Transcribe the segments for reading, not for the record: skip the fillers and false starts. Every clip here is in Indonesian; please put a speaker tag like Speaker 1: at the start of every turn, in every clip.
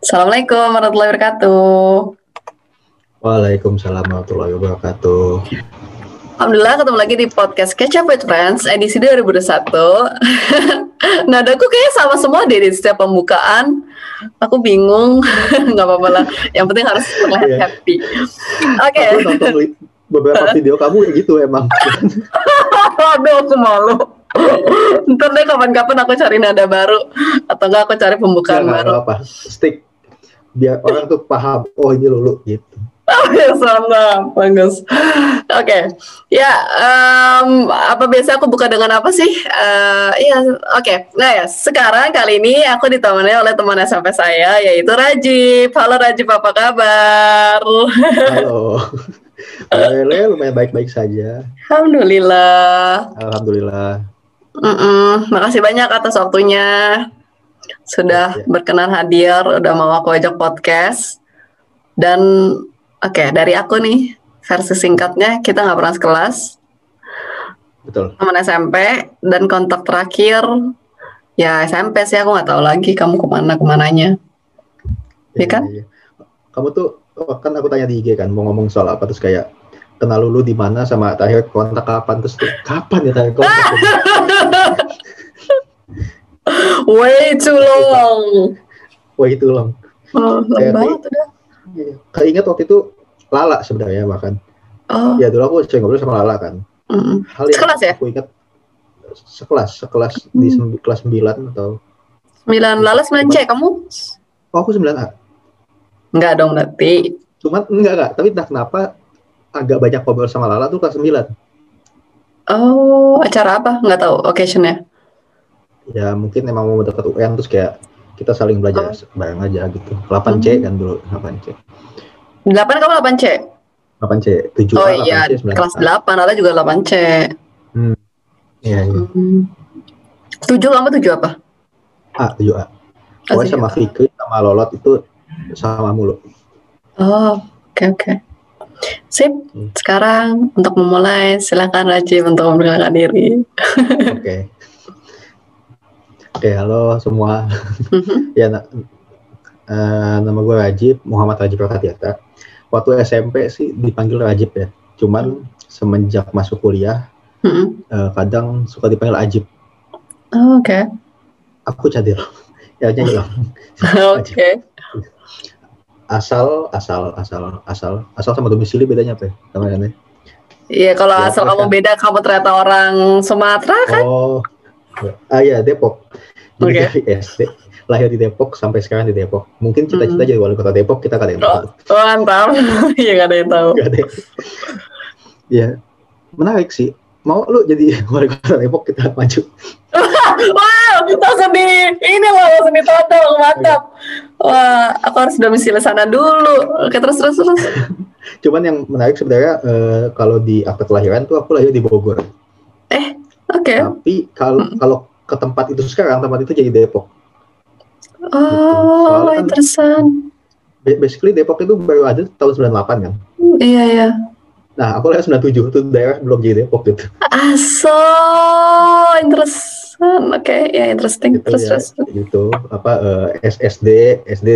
Speaker 1: Assalamualaikum warahmatullahi wabarakatuh.
Speaker 2: Waalaikumsalam warahmatullahi wabarakatuh.
Speaker 1: Alhamdulillah ketemu lagi di podcast Catch Up with Friends edisi 2021. Nadaku kayaknya sama semua deh di setiap pembukaan. Aku bingung, nggak apa-apa lah. Yang penting harus terlihat happy. Oke.
Speaker 2: Aku nonton beberapa video kamu kayak gitu emang.
Speaker 1: Aduh, aku malu. Ntar deh kapan-kapan aku cari nada baru atau enggak aku cari pembukaan baru.
Speaker 2: Apa stick biar orang tuh paham. Oh ini Lulu gitu.
Speaker 1: Oh ya sama, bagus. Oke. Ya, apa biasa aku buka dengan apa sih? Oke. Nah ya, sekarang kali ini aku ditemani oleh teman SMP saya, yaitu Rajib. Halo Rajib, apa kabar?
Speaker 2: Halo. Lumayan baik-baik saja.
Speaker 1: Alhamdulillah. Makasih banyak atas waktunya. Sudah berkenan hadir, udah mau aku ajak podcast. Dan dari aku nih, versi singkatnya, kita nggak pernah sekelas.
Speaker 2: Betul.
Speaker 1: Teman SMP, dan kontak terakhir, ya SMP sih, aku nggak tahu lagi kamu kemananya. Ya kan?
Speaker 2: Iya. Kamu tuh, kan aku tanya di IG kan, mau ngomong soal apa, terus kayak, kenal Lulu di mana sama terakhir kontak kapan, terus tuh, kapan ya terakhir kontak?
Speaker 1: Way too long.
Speaker 2: Banget udah. Keinget waktu itu Lala sebenarnya bahkan. Ya dulu aku sering ngobrol sama Lala kan. Hal yang
Speaker 1: sekelas ya?
Speaker 2: Aku ingat sekelas di kelas 9 atau
Speaker 1: 9 Lala 9C, kamu?
Speaker 2: Oh aku 9A.
Speaker 1: Enggak dong berarti.
Speaker 2: Cuman enggak, tapi entah kenapa agak banyak ngobrol sama Lala tuh kelas 9.
Speaker 1: Oh, acara apa? Enggak tahu occasion-nya.
Speaker 2: Ya mungkin emang mau dekat UN terus kayak kita saling belajar bareng aja gitu. 8C kan dulu, 8C.
Speaker 1: 8 kamu 8C?
Speaker 2: 8C, 7A,
Speaker 1: oh iya,
Speaker 2: 8C, 9A.
Speaker 1: Kelas 8 ada juga 8C.
Speaker 2: Iya.
Speaker 1: 7 kamu 7 apa?
Speaker 2: 7A. Pokoknya sama Fikri sama Lolot itu sama mulu.
Speaker 1: Oh, oke. Sip, sekarang untuk memulai silakan Rajib untuk memperkenalkan diri.
Speaker 2: Oke, halo semua. Ya, nama gue Rajib, Muhammad Rajib Rakatiata. Waktu SMP sih dipanggil Rajib ya. Cuman semenjak masuk kuliah, kadang suka dipanggil Ajib.
Speaker 1: Oh, oke.
Speaker 2: Aku Cadil. Ya nyanyi loh.
Speaker 1: Oke.
Speaker 2: Asal sama domisili bedanya apa ya? Namanya?
Speaker 1: Iya, kalau ya, asal kamu beda, kamu ternyata orang Sumatera kan?
Speaker 2: Oh, iya Depok. Jadi dari SD lahir di Depok sampai sekarang di Depok. Mungkin cita-cita jadi wali kota Depok, kita gak ada yang tahu.
Speaker 1: Oh, mantap. Iya, gak ada yang tahu.
Speaker 2: Ya, menarik sih. Mau lu jadi wali kota Depok, kita maju.
Speaker 1: Wow, langsung ditodong, mantap. Wah, aku harus domisili sana dulu. Oke, terus.
Speaker 2: Cuman yang menarik sebenarnya kalau di akte kelahiran tuh aku lahir di Bogor.
Speaker 1: Oke.
Speaker 2: Tapi kalau ke tempat itu sekarang, tempat itu jadi Depok.
Speaker 1: Oh, gitu. Interesting.
Speaker 2: Basically Depok itu baru ada tahun 98 kan?
Speaker 1: Iya.
Speaker 2: Nah, aku lahir 97, itu daerah belum jadi Depok gitu.
Speaker 1: Interesting. Oke, ya interesting.
Speaker 2: Gitu, terus. Gitu, SD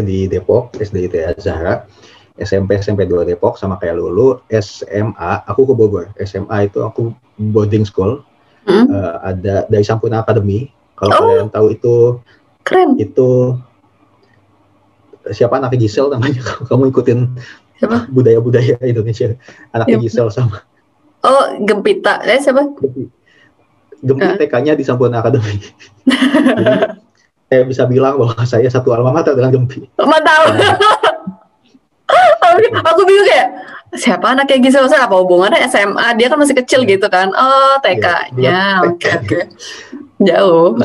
Speaker 2: di Depok, SD ITS Zahra, SMP 2 Depok sama kayak Lulu, SMA aku ke Bogor. SMA itu aku boarding school. Ada dari Sampurna Academy. Kalau kalian tahu itu
Speaker 1: keren.
Speaker 2: Itu siapa anaknya Gisel namanya? Kamu ikutin
Speaker 1: siapa?
Speaker 2: Budaya Indonesia. Anaknya Gisel sama.
Speaker 1: Oh, Gempita. Siapa?
Speaker 2: Gempita TK-nya di Sampurna Academy. Jadi saya bisa bilang bahwa saya satu alma mater dengan Gempi.
Speaker 1: Mantap. Aku bingung ya. Siapa anaknya Gisel? Apa hubungannya SMA? Dia kan masih kecil gitu kan. Oh, TK-nya. Oke. Jauh.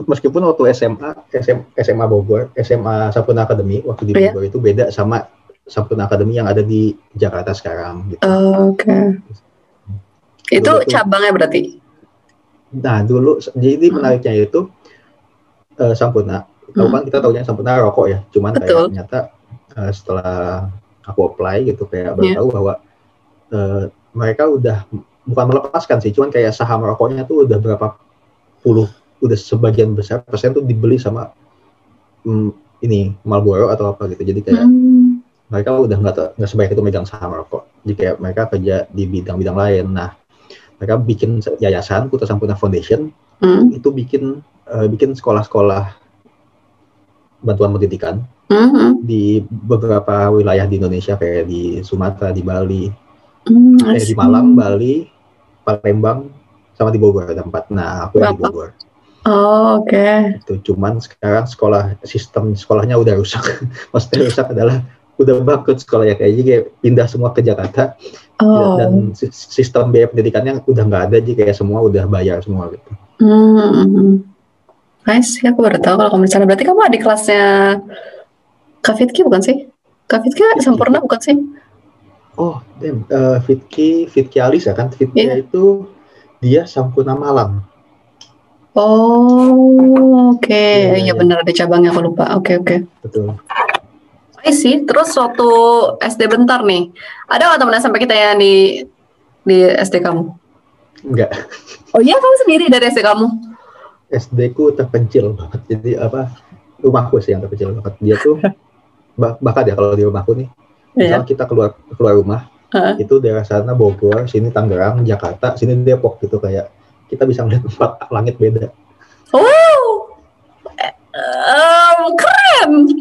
Speaker 2: Meskipun waktu SMA Bogor, SMA Sampurna Academy waktu di Bogor itu beda sama Sampurna Academy yang ada di Jakarta sekarang gitu.
Speaker 1: Oke. Itu cabangnya berarti?
Speaker 2: Nah, dulu jadi menariknya itu Sampurna. Tahu kan kita tahunya Sampurna rokok ya. Cuman kayak ternyata setelah aku apply gitu kayak baru tahu bahwa mereka udah bukan melepaskan sih, cuman kayak saham rokoknya tuh udah berapa puluh, udah sebagian besar persen tuh dibeli sama ini Marlboro atau apa gitu. Jadi kayak mereka udah nggak sebaik itu megang saham rokok. Jadi kayak mereka kerja di bidang-bidang lain. Nah, mereka bikin yayasan Putra Sampurna Foundation itu bikin sekolah-sekolah bantuan pendidikan di beberapa wilayah di Indonesia kayak di Sumatera, di Bali, di Malang, Bali, Palembang, sama di Bogor ada 4. Nah, aku yang di Bogor.
Speaker 1: Oh, oke.
Speaker 2: Itu cuman sekarang sistem sekolahnya udah rusak. Maksudnya rusak adalah udah bangkrut sekolahnya, kayak pindah semua ke Jakarta. Dan sistem biaya pendidikannya udah nggak ada, jadi kayak semua udah bayar semua gitu.
Speaker 1: Nice, aku baru tahu kalau kamu di sana. Berarti kamu adik kelasnya Kak Fitki bukan sih? Kak Fitki Sampurna bukan sih?
Speaker 2: Oh, Fitki Alis ya kan? Fitki itu dia Sampurna Malang.
Speaker 1: Oh, oke. Ya benar, ada cabangnya, aku lupa. Oke.
Speaker 2: Betul.
Speaker 1: Sih, terus waktu SD bentar nih, ada nggak teman SMP kita yang di SD kamu?
Speaker 2: Enggak.
Speaker 1: Oh iya, kamu sendiri dari SD kamu?
Speaker 2: SD ku terpencil banget. Jadi rumahku sih yang terpencil banget. Dia tuh bahkan ya kalau di rumahku nih, misalnya kita keluar rumah, itu daerah sana Bogor, sini Tangerang, Jakarta, sini Depok gitu, kayak kita bisa melihat 4 langit beda.
Speaker 1: Oh, keren.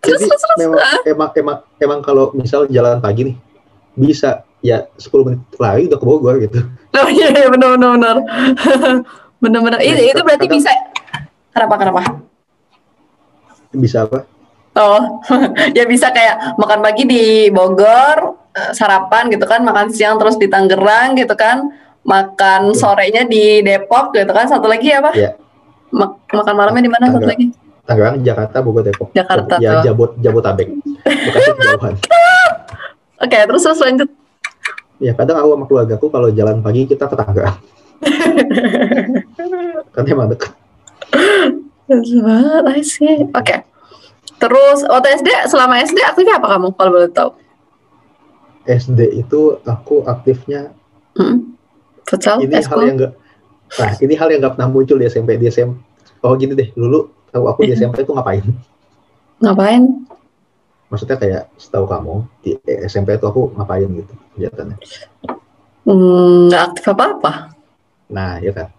Speaker 2: Jadi emang kalau misal jalan pagi nih, bisa ya 10 menit lari udah ke Bogor gitu.
Speaker 1: Oh iya benar. Benar. Itu berarti bisa. Kenapa?
Speaker 2: Bisa apa?
Speaker 1: Oh, ya bisa kayak makan pagi di Bogor, sarapan gitu kan, makan siang terus di Tangerang gitu kan, makan sorenya di Depok gitu kan, satu lagi apa?
Speaker 2: Ya.
Speaker 1: Makan malamnya di mana satu lagi?
Speaker 2: Tangerang, Jakarta, Bogor, Depok.
Speaker 1: Jakarta
Speaker 2: ya, Jabodetabek. Bekasi kejauhan.
Speaker 1: Oke, terus lanjut.
Speaker 2: Ya, kadang aku sama keluargaku kalau jalan pagi kita ke Tangerang. Kan emang dekat.
Speaker 1: I see. Oke. Terus waktu selama SD aktifnya apa kamu kalau boleh tahu?
Speaker 2: SD itu aku aktifnya
Speaker 1: futsal.
Speaker 2: Ini hal yang nggak pernah muncul di SMP. Oh gini deh, dulu tahu aku di SMP itu ngapain? Maksudnya kayak setahu kamu di SMP itu aku ngapain gitu kegiatannya?
Speaker 1: Nggak aktif apa-apa.
Speaker 2: Nah, ya kan.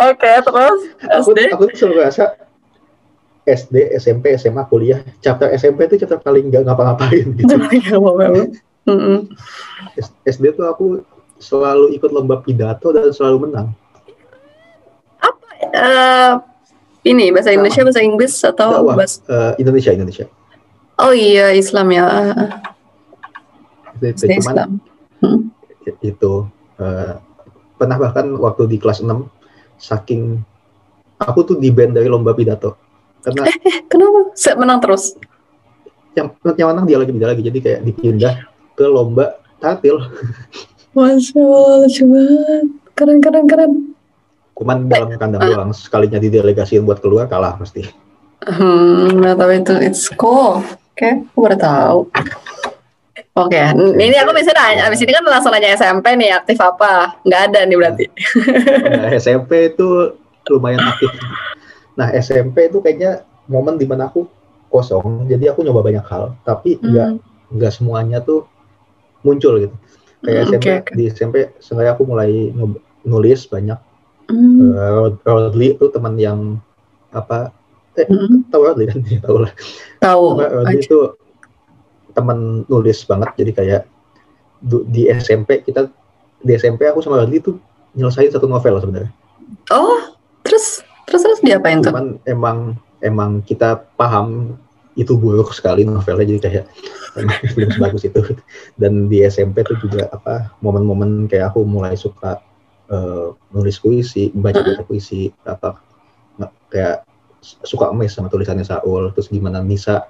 Speaker 1: Oke, terus
Speaker 2: aku selalu rasa SD, SMP, SMA, kuliah, chapter SMP itu chapter paling nggak ngapa-ngapain gitu. SD tuh aku selalu ikut lomba pidato dan selalu menang.
Speaker 1: Apa? Ini bahasa Indonesia, bahasa Inggris atau bahasa
Speaker 2: Indonesia.
Speaker 1: Oh iya, Islam ya.
Speaker 2: Cuman itu pernah bahkan waktu di kelas 6 saking aku tuh di-ban dari lomba pidato karena
Speaker 1: kenapa? Menang terus?
Speaker 2: Yang menang dia lagi jadi kayak dipindah ke lomba tatil.
Speaker 1: Masya Allah, keren.
Speaker 2: Cuman dalam kandang doang, sekalinya didelegasiin buat keluar kalah pasti.
Speaker 1: Nggak tahu itu, it's cool. Oke, aku baru tahu. Oke, ini aku bisa nanya, abis ini kan langsung nanya SMP nih, aktif apa? Nggak ada nih berarti.
Speaker 2: Nah, SMP itu lumayan aktif. Nah, SMP itu kayaknya momen dimana aku kosong, jadi aku nyoba banyak hal, tapi nggak semuanya tuh muncul gitu. Kayak di SMP, sengaja aku mulai nulis banyak. Rodli itu teman yang tahu Rodli kan? Tahu lah. Rodli itu teman nulis banget, jadi kayak di SMP aku sama Rodli itu nyelesain satu novel sebenarnya.
Speaker 1: Oh, terus diapain tuh?
Speaker 2: Cuman emang kita paham itu buruk sekali novelnya, jadi kayak belum sebagus itu. Dan di SMP tuh juga momen-momen kayak aku mulai suka nulis puisi, baca puisi, kayak suka emes sama tulisannya Saul, terus gimana Nisa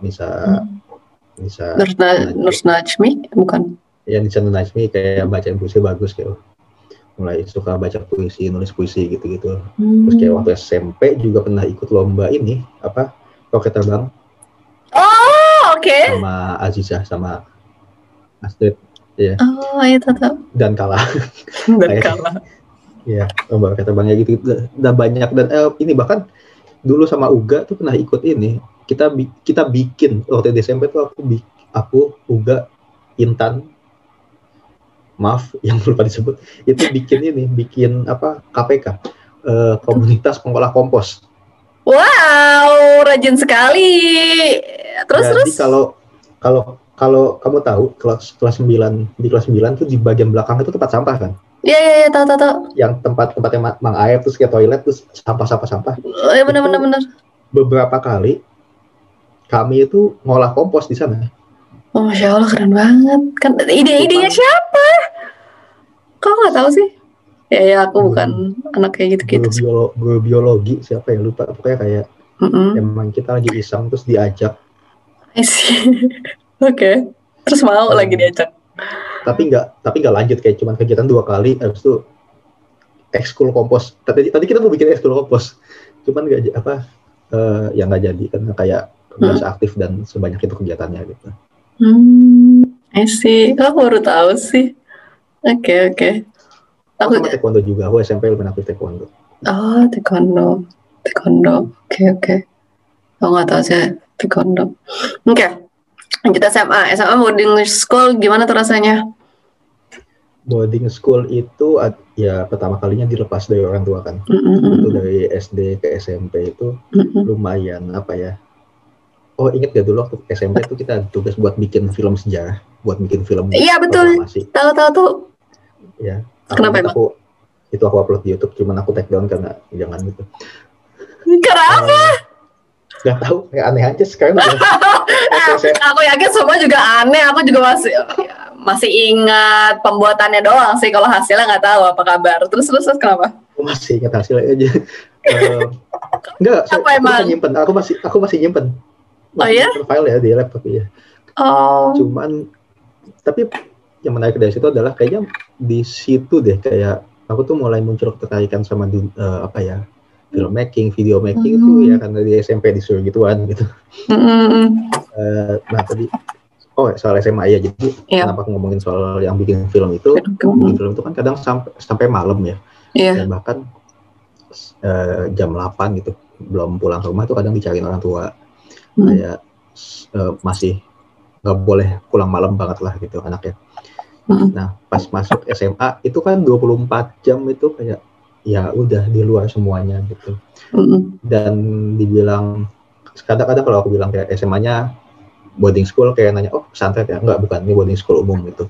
Speaker 1: Nurs Najmi bukan?
Speaker 2: Ya, Nisa Najmi kayak bacain puisi bagus, kayak mulai suka baca puisi, nulis puisi gitu-gitu. Terus kayak waktu SMP juga pernah ikut lomba ini roket terbang.
Speaker 1: Oh, oke.
Speaker 2: Sama Azizah sama Astrid, ya.
Speaker 1: Oh, iya tahu.
Speaker 2: Dan kalah. Ya, lomba roket terbangnya gitu. Dan banyak, dan ini bahkan dulu sama Uga tuh pernah ikut ini. Kita bikin waktu di SMP tuh aku Uga, Intan, maaf yang lupa disebut, itu bikin apa, KPK, komunitas pengolah kompos.
Speaker 1: Wow, rajin sekali.
Speaker 2: Jadi kalau kamu tahu kelas 9, di kelas 9 tuh di bagian belakang itu tempat sampah kan?
Speaker 1: Iya, tahu.
Speaker 2: Yang tempatnya Mang Air, terus kayak toilet, terus sampah.
Speaker 1: Oh, iya, benar.
Speaker 2: Beberapa kali kami itu ngolah kompos di sana.
Speaker 1: Oh, Masya Allah, keren banget. Kan ide-idenya siapa? Kok nggak tahu sih? Ya aku bukan anak kayak gitu-gitu.
Speaker 2: Guru biologi siapa ya, lupa. Pokoknya kayak emang kita lagi iseng terus diajak.
Speaker 1: I see. Oke. Terus mau lagi diajak.
Speaker 2: Tapi nggak lanjut, kayak cuman kegiatan 2 kali, habis itu ekskul kompos. Tadi kita mau bikin ekskul kompos, cuman nggak ya nggak jadi karena kayak biasa aktif dan sebanyak itu kegiatannya gitu.
Speaker 1: I see. Aku baru tahu sih. Oke.
Speaker 2: Aku sama taekwondo juga. Aku SMP lumayan aktif taekwondo.
Speaker 1: Oh, taekwondo. Oke. Aku nggak tahu sih taekwondo. Oke. Kita SMA boarding school gimana tuh rasanya?
Speaker 2: Boarding school itu ya pertama kalinya dilepas dari orang tua kan. Itu dari SD ke SMP itu lumayan apa ya. Oh, ingat gak dulu waktu SMP itu kita tugas buat bikin film sejarah, buat bikin film.
Speaker 1: Iya betul. Tahu.
Speaker 2: Ya.
Speaker 1: Kenapa emang?
Speaker 2: Aku upload di YouTube, cuman aku take down karena jangan gitu.
Speaker 1: Kenapa?
Speaker 2: Gak tahu, kayak aneh aja sekarang.
Speaker 1: Aku yakin semua juga aneh. Aku juga masih ingat pembuatannya doang sih. Kalau hasilnya nggak tahu apa kabar. Terus kenapa?
Speaker 2: Aku masih ingat hasilnya aja. Enggak, aku masih nyimpen.
Speaker 1: Oh ya?
Speaker 2: File ya di laptop ya.
Speaker 1: Oh.
Speaker 2: Cuman tapi yang menarik dari situ adalah kayaknya di situ deh kayak aku tuh mulai muncul ketertarikan sama filmmaking, video making itu ya karena di SMP disuruh gituan gitu. Nah tadi, soal SMA ya, jadi kenapa aku ngomongin soal yang bikin film itu? Bikin film itu kan kadang sampai malam ya, dan bahkan jam 8 gitu, belum pulang ke rumah tuh kadang dicariin orang tua, kayak masih nggak boleh pulang malam banget lah gitu anaknya. Nah pas masuk SMA itu kan 24 jam itu kayak ya udah di luar semuanya gitu. Dan dibilang kadang-kadang kalau aku bilang kayak SMA-nya boarding school, kayak nanya, oh pesantren ya? Enggak, bukan, ini boarding school umum gitu.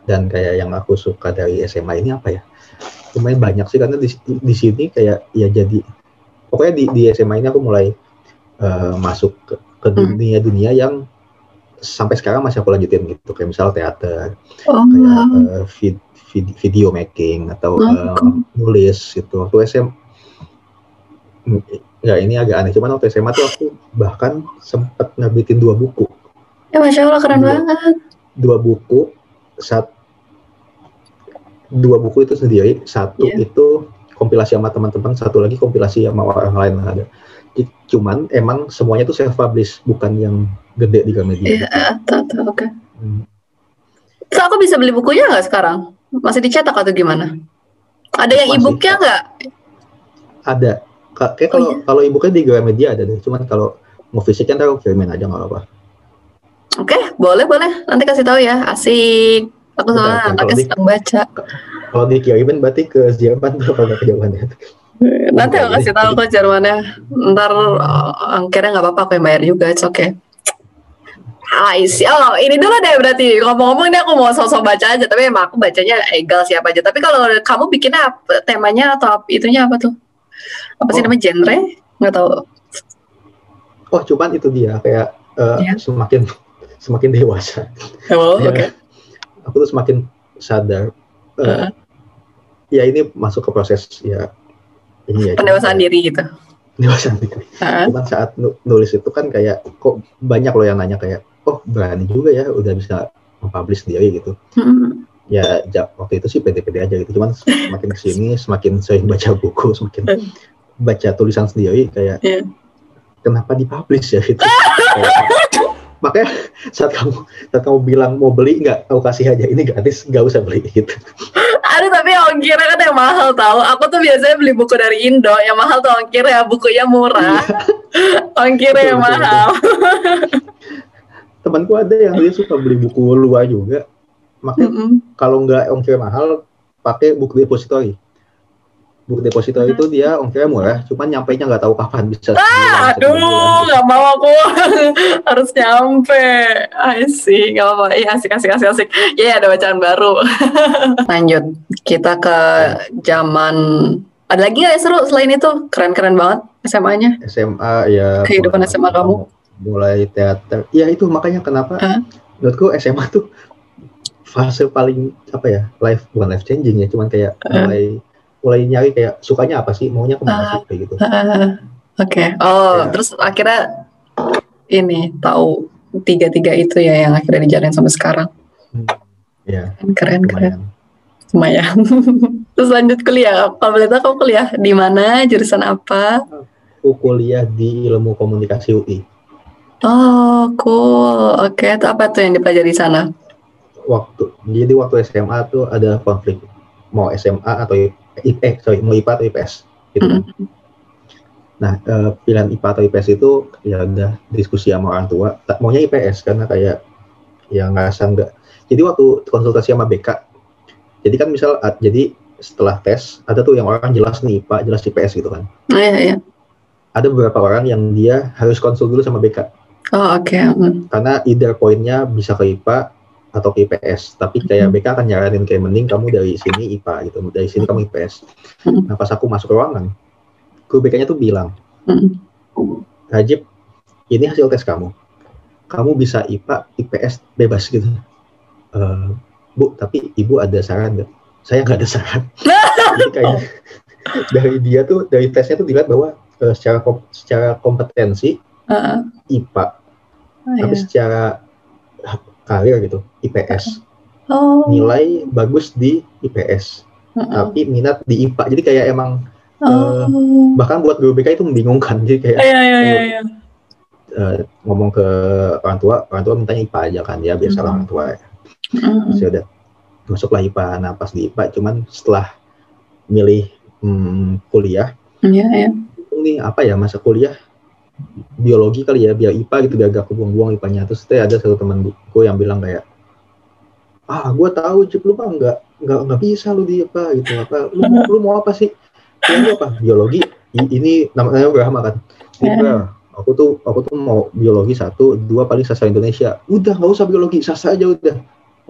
Speaker 2: Dan kayak yang aku suka dari SMA ini apa ya, lumayan banyak sih, karena di sini kayak ya jadi pokoknya di SMA ini aku mulai masuk ke dunia yang sampai sekarang masih aku lanjutin gitu, kayak misal teater, kayak video making atau nulis gitu. Waktu SMA ya ini agak aneh, cuman waktu SMA tuh aku bahkan sempat nerbitin 2 buku.
Speaker 1: Ya Masya Allah, keren banget.
Speaker 2: 2 buku, 2 buku itu sendiri, satu itu kompilasi sama teman-teman, satu lagi kompilasi sama orang lain ada. Cuman emang semuanya tuh self publish, bukan yang gede di Gramedia.
Speaker 1: Iya, tahu. Oke. So aku bisa beli bukunya nggak sekarang? Masih dicetak atau gimana? Ada yang e-booknya nggak?
Speaker 2: Ada. Kayak kalau e-booknya di Gramedia ada deh. Cuman kalau mau fisik kan aku kirimin aja, nggak apa-apa.
Speaker 1: Oke, boleh. Nanti kasih tahu ya. Asik. Aku sama anaknya sedang baca.
Speaker 2: Kalau dikirimin berarti ke Jerman tuh, kalau nggak ke Jerman ya.
Speaker 1: Nanti aku kasih tahu ke Jermannya. Ntar angkirnya nggak apa-apa, aku yang bayar juga. It's okay. Oh, ini dulu deh berarti. Ngomong-ngomong ini aku mau sosok baca aja, tapi emang aku bacanya egal siapa aja. Tapi kalau kamu bikinnya temanya atau itunya apa tuh? Apa sih namanya, genre? Nggak tahu.
Speaker 2: Oh, cuman itu dia kayak semakin dewasa.
Speaker 1: Oh, oke.
Speaker 2: Aku tuh semakin sadar. Ya ini masuk ke proses ya. Ini ya.
Speaker 1: Pendewasaan diri gitu.
Speaker 2: Pendewasaan diri. Cuman saat nulis itu kan kayak kok banyak loh yang nanya kayak, oh berani juga ya udah bisa mempublish sendiri gitu. Ya waktu itu sih pede-pede aja gitu. Cuman semakin kesini semakin sering baca buku, semakin baca tulisan sendiri kayak kenapa dipublish ya gitu. Makanya saat kamu bilang mau beli, nggak, aku kasih aja ini gratis, nggak usah beli gitu.
Speaker 1: Aduh, tapi ongkirnya kan yang mahal tahu. Aku tuh biasanya beli buku dari Indo, yang mahal tuh ongkirnya, bukunya murah. Ongkirnya yang mahal.
Speaker 2: Temanku ada yang dia suka beli buku luar juga. Makanya kalau nggak ongkir mahal, pakai buku depository. Buku deposito itu dia ongkirnya murah, cuman nyampainya nggak tahu kapan, bisa sebulan,
Speaker 1: aduh, nggak mau aku. Harus nyampe. I see, nggak apa-apa. Iya, asik. Ya, ada bacaan baru. Lanjut, kita ke zaman. Ada lagi nggak seru selain itu? Keren-keren banget SMA-nya.
Speaker 2: SMA ya.
Speaker 1: Kehidupan SMA kamu.
Speaker 2: Mulai teater. Ya itu makanya kenapa menurutku SMA tuh fase paling bukan life changing ya, cuman kayak mulai nyari kayak sukanya apa sih, maunya kemana sih kayak gitu.
Speaker 1: Oke. Terus akhirnya ini tahu tiga itu ya yang akhirnya dijalanin sampai sekarang.
Speaker 2: Ya.
Speaker 1: Keren. Lumayan. Terus lanjut kuliah. Kalau boleh tahu kamu kuliah di mana, jurusan apa?
Speaker 2: Aku kuliah di Ilmu Komunikasi UI.
Speaker 1: Oh, cool. Oke, itu apa tuh yang dipelajari di sana?
Speaker 2: Jadi waktu SMA tuh ada konflik mau SMA atau mau IPA atau IPS gitu kan. Nah, pilihan IPA atau IPS itu ya udah diskusi sama orang tua, maunya IPS karena kayak ya nggak. Jadi waktu konsultasi sama BK, jadi kan jadi setelah tes ada tuh yang orang jelas nih IPA, jelas IPS gitu kan.
Speaker 1: Iya.
Speaker 2: Ada beberapa orang yang dia harus konsul dulu sama BK.
Speaker 1: Oh, oke.
Speaker 2: Karena either poinnya bisa ke IPA atau ke IPS, tapi kayak BK akan nyaranin kayak mending kamu dari sini IPA gitu, dari sini kamu IPS. Nah, pas aku masuk ruangan, guru BK-nya tuh bilang, Rajib, ini hasil tes kamu bisa IPA, IPS bebas gitu. Bu, tapi ibu ada saran nggak? Saya nggak ada saran. Jadi kayak dari tesnya tuh dilihat bahwa secara kompetensi IPA, tapi secara karir gitu IPS. Nilai bagus di IPS, tapi minat di IPA. Jadi kayak emang bahkan buat guru BK itu membingungkan. Jadi kayak ngomong ke orang tua mintanya IPA aja kan, ya biasa orang tua. Terus udah masuklah IPA. Nah, pas di IPA cuman setelah milih kuliah, ini apa ya, masa kuliah biologi kali ya, biar IPA gitu, biar gak kebuang-buang IPA-nya. Terus ada satu temanku yang bilang kayak, gue tahu Cip, lu mah nggak bisa lu di IPA gitu, lu mau apa sih? Ini apa? Biologi. Ini namanya Brahma kan. Aku tuh mau biologi 1, 2 paling sastra Indonesia. Udah nggak usah biologi, sastra aja udah.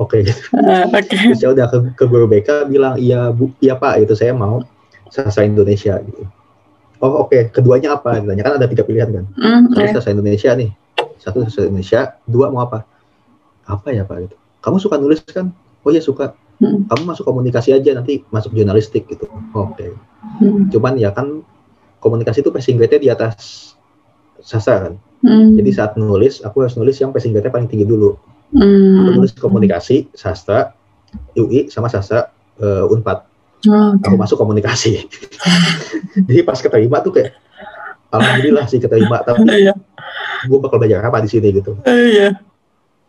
Speaker 2: Oke. Terus ya udah ke guru BK bilang, iya Bu, iya Pak, itu saya mau sastra Indonesia gitu. Oh oke. Keduanya apa? Ditanya kan ada 3 pilihan kan. Sastra Indonesia nih. 1 sastra Indonesia, 2 mau apa? Apa ya Pak gitu. Kamu suka nulis kan? Oh iya suka. Kamu masuk komunikasi aja, nanti masuk jurnalistik gitu. Oke. Cuman ya kan komunikasi itu passing grade-nya di atas sastra kan. Jadi saat nulis, aku harus nulis yang passing grade-nya paling tinggi dulu. Aku nulis komunikasi, sastra, UI sama sastra Unpad. Aku masuk komunikasi. Jadi pas keterima tuh kayak alhamdulillah sih keterima, tapi gue bakal belajar apa di sini gitu.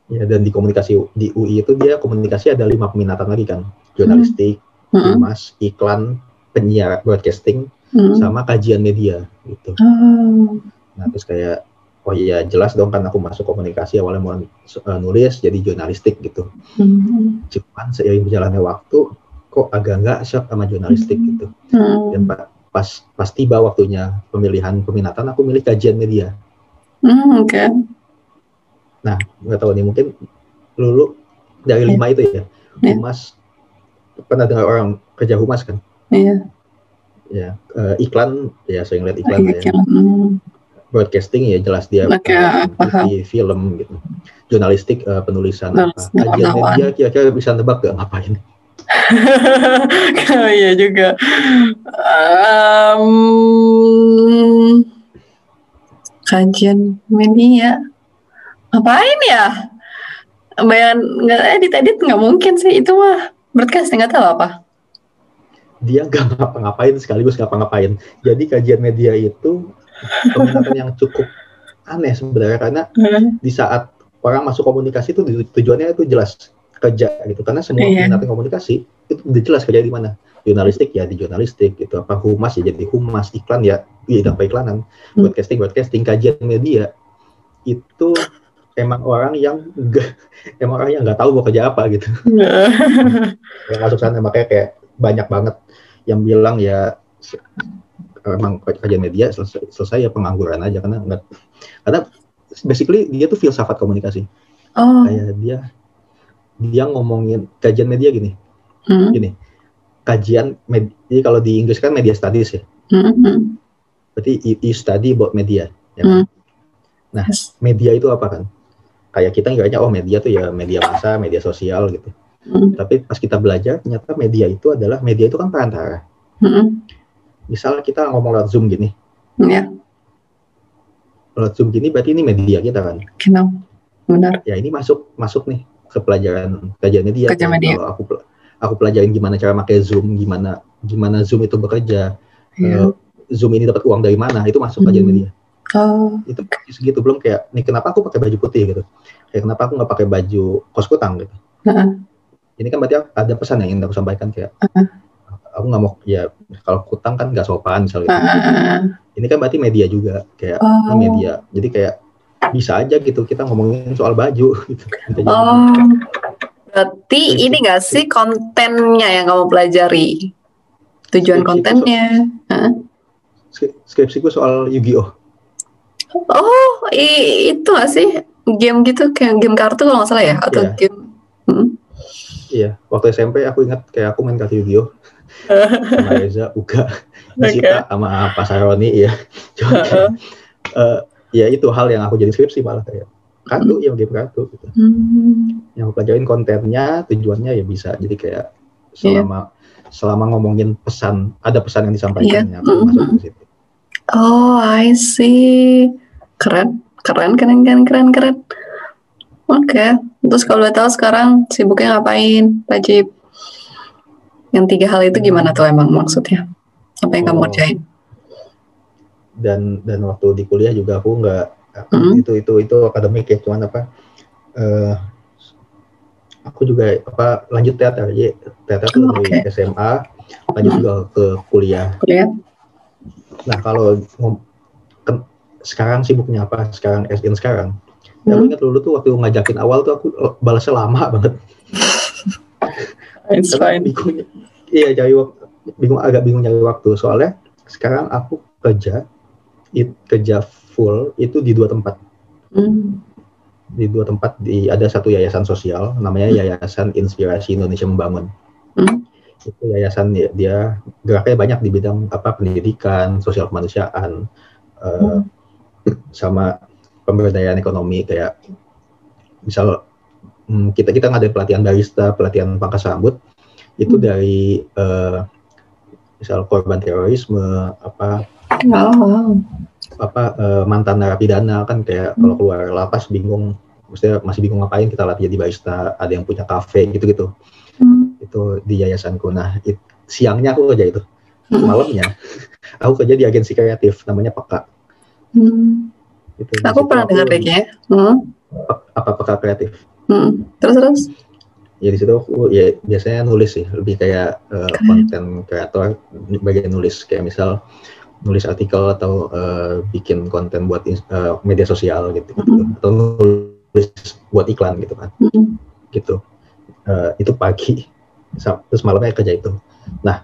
Speaker 2: Ya, dan di komunikasi di UI itu dia komunikasi ada 5 peminatan lagi kan, jurnalistik, humas, iklan, penyiar, broadcasting, sama kajian media gitu. Nah terus kayak oh iya jelas dong kan aku masuk komunikasi, awalnya mau nulis jadi jurnalistik gitu. Cuman seiring berjalannya waktu kok agak nggak shock sama jurnalistik gitu. Dan pas tiba waktunya pemilihan peminatan, aku milih kajian media. Nah nggak tahu nih, mungkin lulu dari 5 itu ya. Humas, pernah dengar orang kerja humas kan? Ya, iklan ya sering lihat iklan ya. Broadcasting ya jelas dia di film gitu. Jurnalistik penulisan apa. Kajian media kira-kira bisa nebak gak ngapain?
Speaker 1: Iya juga. Kajian media ngapain ya? Edit nggak mungkin sih, itu mah broadcasting, nggak tahu apa.
Speaker 2: Dia nggak ngapa-ngapain sekaligus ngapa-ngapain. Jadi kajian media itu peminatan yang cukup aneh sebenarnya, karena di saat orang masuk komunikasi itu tujuannya itu jelas kerja gitu, karena semua minat komunikasi itu udah jelas kerja di mana. Jurnalistik ya di jurnalistik gitu, apa humas ya jadi humas, iklan ya bidang periklanan, broadcasting, kajian media itu emang orang yang nggak tahu mau kerja apa gitu. Yang masuk sana makanya kayak banyak banget yang bilang ya emang kajian media selesai ya pengangguran aja, karena basically dia tuh filsafat komunikasi. Kayak dia ngomongin kajian media gini. Kajian media, jadi kalau di Inggris kan media studies ya. Berarti you study about media. Ya. Nah, media itu apa kan? Kayak kita ngiranya media tuh ya media massa, media sosial gitu. Tapi pas kita belajar ternyata media itu kan perantara. Misal kita ngomong lewat Zoom gini. Lewat Zoom gini berarti ini media kita kan.
Speaker 1: Benar.
Speaker 2: Ya ini masuk nih ke pelajaran kajian media. Kalau aku pelajarin gimana cara pakai Zoom, gimana Zoom itu bekerja, Zoom ini dapat uang dari mana, itu masuk kajian media. Itu segitu, belum kayak nih kenapa aku pakai baju putih gitu, kayak kenapa aku nggak pakai baju kos kutang gitu. Ini kan berarti ada pesan yang ingin aku sampaikan kayak aku nggak mau ya kalau kutang kan nggak sopan misalnya. Ini kan berarti media juga kayak ini media, jadi kayak bisa aja gitu kita ngomongin soal baju gitu.
Speaker 1: Berarti ini nggak sih kontennya yang kamu pelajari? Tujuan kontennya?
Speaker 2: Skripsiku soal Yu-Gi-Oh.
Speaker 1: Itu nggak sih? Game gitu, kayak game kartu kalau nggak salah ya? Atau game?
Speaker 2: Iya, waktu SMP aku ingat kayak aku main kartu Yu-Gi-Oh. Sama Reza, Uga, Nisita, sama Pasaroni ya. Ya itu hal yang aku jadi skripsi malah kayak kartu, game kartu gitu. Yang aku pelajarin kontennya, tujuannya ya bisa. Jadi kayak selama ngomongin pesan, ada pesan yang disampaikan, aku masuk ke situ.
Speaker 1: I see. Keren. Oke. Terus kalau udah tahu sekarang sibuknya ngapain, Pak Jip? Yang 3 hal itu gimana tuh emang maksudnya? Apa yang kamu kerjain?
Speaker 2: Dan waktu di kuliah juga aku nggak itu akademik ya, cuman aku juga lanjut teater tuh dari SMA lanjut juga ke kuliah. Nah kalau sekarang sibuknya apa sekarang sekarang ya aku ingat dulu tuh waktu ngajakin awal tuh aku balasnya lama banget.
Speaker 1: It's fine.
Speaker 2: Agak bingung nyari waktu soalnya sekarang aku kerja full itu di 2 tempat. Di 2 tempat ada satu yayasan sosial namanya Yayasan Inspirasi Indonesia Membangun. Itu yayasan dia geraknya banyak di bidang pendidikan, sosial kemanusiaan, sama pemberdayaan ekonomi, kayak misal kita ngadain pelatihan barista, pelatihan pangkas rambut itu dari misal korban terorisme, mantan narapidana kan kayak kalau keluar lapas bingung, maksudnya masih bingung ngapain, kita latih jadi barista, ada yang punya kafe gitu-gitu. Itu di yayasanku. Nah, siangnya aku kerja itu. Malamnya aku kerja di agensi kreatif namanya Peka.
Speaker 1: Itu, aku pernah dengar kayaknya.
Speaker 2: Peka kreatif.
Speaker 1: Terus?
Speaker 2: Ya di situ aku ya biasanya nulis sih, lebih kayak konten kreator, bagian nulis kayak misal nulis artikel atau bikin konten buat media sosial gitu, atau nulis buat iklan gitu kan. Gitu. Itu pagi, terus malamnya kerja itu. Nah,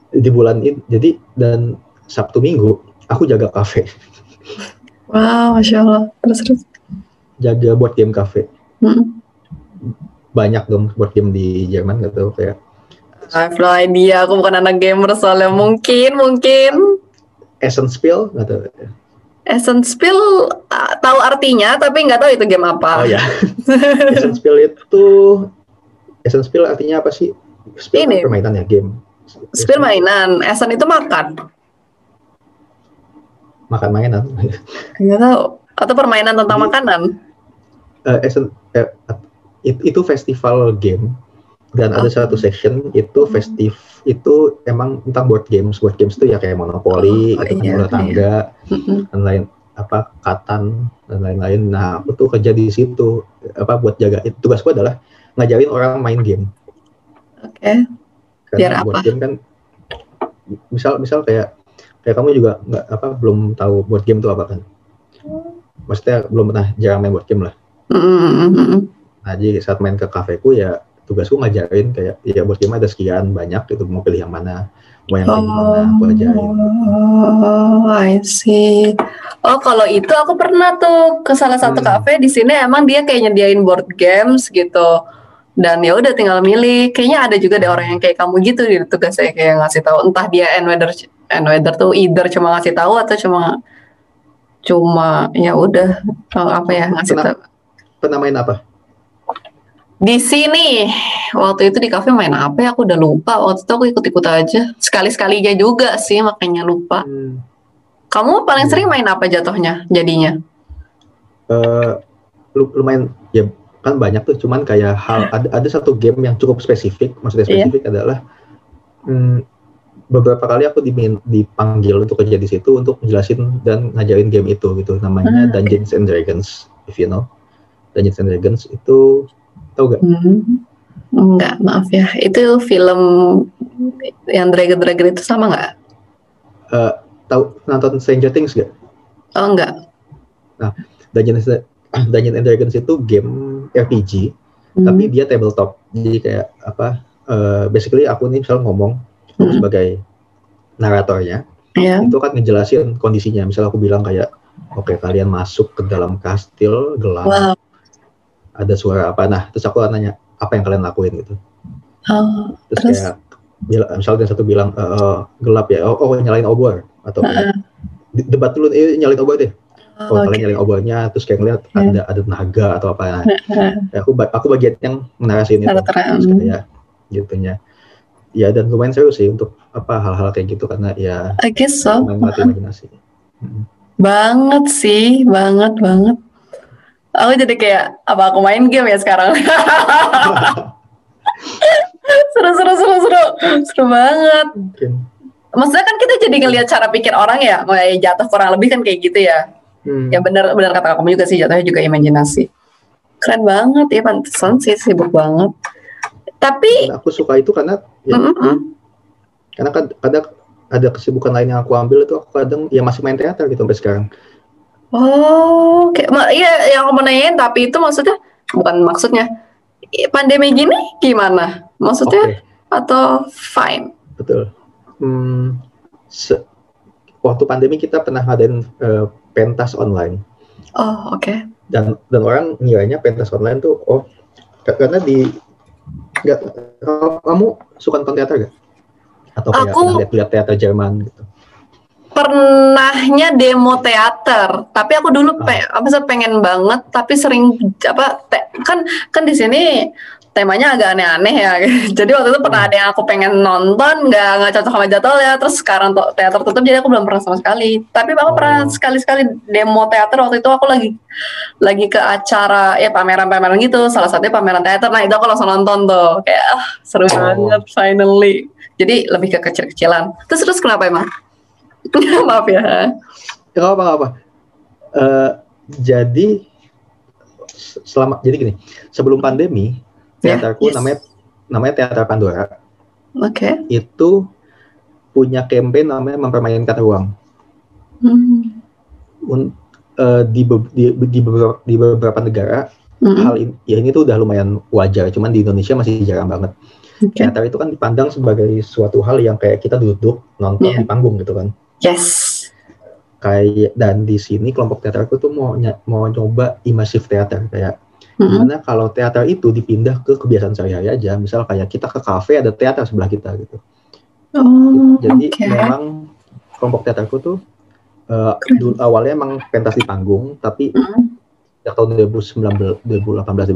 Speaker 2: di bulan ini jadi dan Sabtu Minggu aku jaga kafe.
Speaker 1: Wow, Masya Allah. Terus.
Speaker 2: Jaga board game kafe. Banyak dong board game di Jerman, nggak tahu kayak.
Speaker 1: I have no idea, aku bukan anak gamer soalnya. Mungkin.
Speaker 2: Essenspiel, nggak tahu.
Speaker 1: Essenspiel tahu artinya, tapi nggak tahu itu game apa.
Speaker 2: Oh ya. Essenspiel artinya apa sih? Spiel ini permainan ya, game.
Speaker 1: Spiel mainan, Essen itu makan.
Speaker 2: Makan mainan.
Speaker 1: Nggak tahu. Atau permainan tentang makanan.
Speaker 2: Itu festival game dan ada satu section itu emang tentang board games. Board games itu ya kayak Monopoly, bola tangga, dan lain. apa Katan dan lain-lain. Nah aku tuh kerja di situ apa buat jagain, tugasku adalah ngajarin orang main game.
Speaker 1: Oke. Biar
Speaker 2: Karena
Speaker 1: apa?
Speaker 2: board game kan misal kayak kamu juga nggak apa belum tahu board game itu apa kan? Maksudnya belum pernah jarang main board game lah. Nah jadi saat main ke kafeku ya tugasku ngajarin kayak ya board game ada sekian banyak itu mau pilih yang mana, mau yang kayak gimana aku ajarin.
Speaker 1: Oh, I see. Oh, kalau itu aku pernah tuh ke salah satu kafe di sini, emang dia kayak nyediain board games gitu. Dan ya udah tinggal milih. Kayaknya ada juga deh orang yang kayak kamu gitu di tugasnya kayak ngasih tahu. Entah dia and whether tuh either cuma ngasih tahu atau cuma ya udah apa ya ngasih tahu.
Speaker 2: Pernah main apa?
Speaker 1: Di sini waktu itu di kafe main apa ya aku udah lupa. Waktu itu aku ikut-ikut aja. Sekali-sekalinya juga sih makanya lupa. Kamu paling sering main apa jatuhnya jadinya?
Speaker 2: Lumayan ya kan banyak tuh, cuman kayak ada satu game yang cukup spesifik, maksudnya spesifik adalah beberapa kali aku dipanggil untuk kerja di situ untuk menjelasin dan ngajarin game itu gitu, namanya Dungeons and Dragons, if you know. Dungeons and Dragons itu tahu gak?
Speaker 1: Enggak, maaf ya. Itu film yang Dragon itu sama nggak?
Speaker 2: Tahu nonton Stranger Things gak?
Speaker 1: Oh enggak.
Speaker 2: Nah, Dungeons and Dragons itu game RPG, tapi dia tabletop. Jadi kayak apa? Basically aku nih misal ngomong sebagai naratornya, itu kan ngejelasin kondisinya. Misal aku bilang kayak, oke, kalian masuk ke dalam kastil gelap, ada suara apa? Nah, terus aku nanya apa yang kalian lakuin gitu. Terus kayak misalnya satu bilang gelap ya, nyalain obor atau kayak, debat dulu, nyalain obor deh. Kalian nyalain obornya, terus kayak ngeliat ada naga atau apa. Nah, aku bagian yang menarasiin itu. Terus kayak gitunya. Ya dan lumayan seru sih untuk apa hal-hal kayak gitu karena ya
Speaker 1: I guess so.
Speaker 2: Melatih imajinasi.
Speaker 1: Banget sih, banget. Aku jadi kayak apa aku main game ya sekarang. seru banget. Maksudnya kan kita jadi ngelihat cara pikir orang ya, mulai jatuh kurang lebih kan kayak gitu ya. Ya benar kata kamu juga sih, jatuhnya juga imajinasi. Keren banget ya, pantesan sih sibuk banget. Tapi
Speaker 2: aku suka itu karena ya, karena kadang ada kesibukan lain yang aku ambil itu aku kadang ya masih main teater gitu sampai sekarang.
Speaker 1: Oh, iya yang aku mau nanyain, tapi itu maksudnya pandemi gini gimana? Maksudnya atau fine?
Speaker 2: Betul. Waktu pandemi kita pernah ngadain pentas online.
Speaker 1: Oh, oke.
Speaker 2: Dan orang ngiranya pentas online tuh karena kamu suka nonton teater gak? Atau kayak lihat teater Jerman gitu?
Speaker 1: Pernahnya demo teater, tapi aku dulu pengen banget, tapi sering kan di sini temanya agak aneh-aneh ya. Jadi waktu itu pernah ada yang aku pengen nonton, nggak cocok sama jadwal ya. Terus sekarang teater tutup, jadi aku belum pernah sama sekali. Tapi aku pernah sekali-sekali demo teater. Waktu itu aku lagi ke acara ya pameran-pameran gitu. Salah satunya pameran teater. Nah itu aku langsung nonton tuh, kayak seru banget finally. Jadi lebih ke kecil-kecilan. Terus kenapa emang? Maaf ya.
Speaker 2: Gak apa-apa. Jadi gini, sebelum pandemi teaterku namanya Teater Pandora.
Speaker 1: Oke.
Speaker 2: Itu punya campaign namanya mempermainkan ruang. Di beberapa negara hal ini tuh udah lumayan wajar, cuman di Indonesia masih jarang banget. Teater itu kan dipandang sebagai suatu hal yang kayak kita duduk nonton di panggung gitu kan.
Speaker 1: Yes.
Speaker 2: Dan di sini kelompok teaterku tuh mau nyoba immersive theater, kayak gimana kalau teater itu dipindah ke kebiasaan sehari-hari aja. Misal kayak kita ke kafe ada teater sebelah kita gitu. Jadi memang kelompok teaterku tuh dulu awalnya emang pentas di panggung, tapi sejak tahun 2018-2019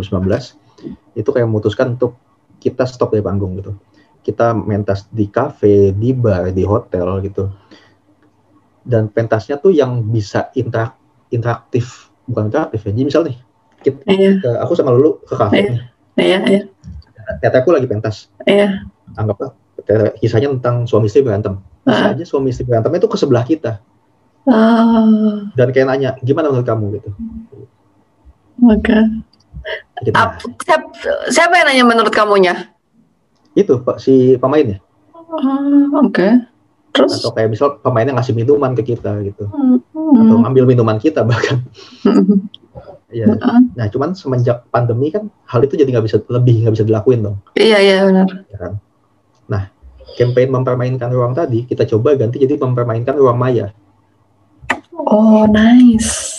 Speaker 2: itu kayak memutuskan untuk kita stop dari panggung gitu. Kita mentas di kafe, di bar, di hotel gitu. Dan pentasnya tuh yang bisa interaktif, bukan interaktif ya. Jadi misal nih, aku sama Lulu ke kafe nih.
Speaker 1: Iya.
Speaker 2: Teaterku lagi pentas.
Speaker 1: Iya.
Speaker 2: Anggaplah kisahnya tentang suami istri berantem. Bisa aja suami istri berantem itu ke sebelah kita. Dan kayak nanya, gimana menurut kamu gitu.
Speaker 1: Oke. Siapa yang nanya menurut kamunya?
Speaker 2: Itu Pak, si pemainnya.
Speaker 1: Oke. Terus?
Speaker 2: Atau kayak misal pemainnya ngasih minuman ke kita gitu. Atau ngambil minuman kita bahkan. Ya. Nah, cuman semenjak pandemi kan hal itu jadi nggak bisa dilakuin dong.
Speaker 1: Iya benar.
Speaker 2: Ya kan? Nah, campaign mempermainkan ruang tadi kita coba ganti jadi mempermainkan ruang maya.
Speaker 1: Oh, nice.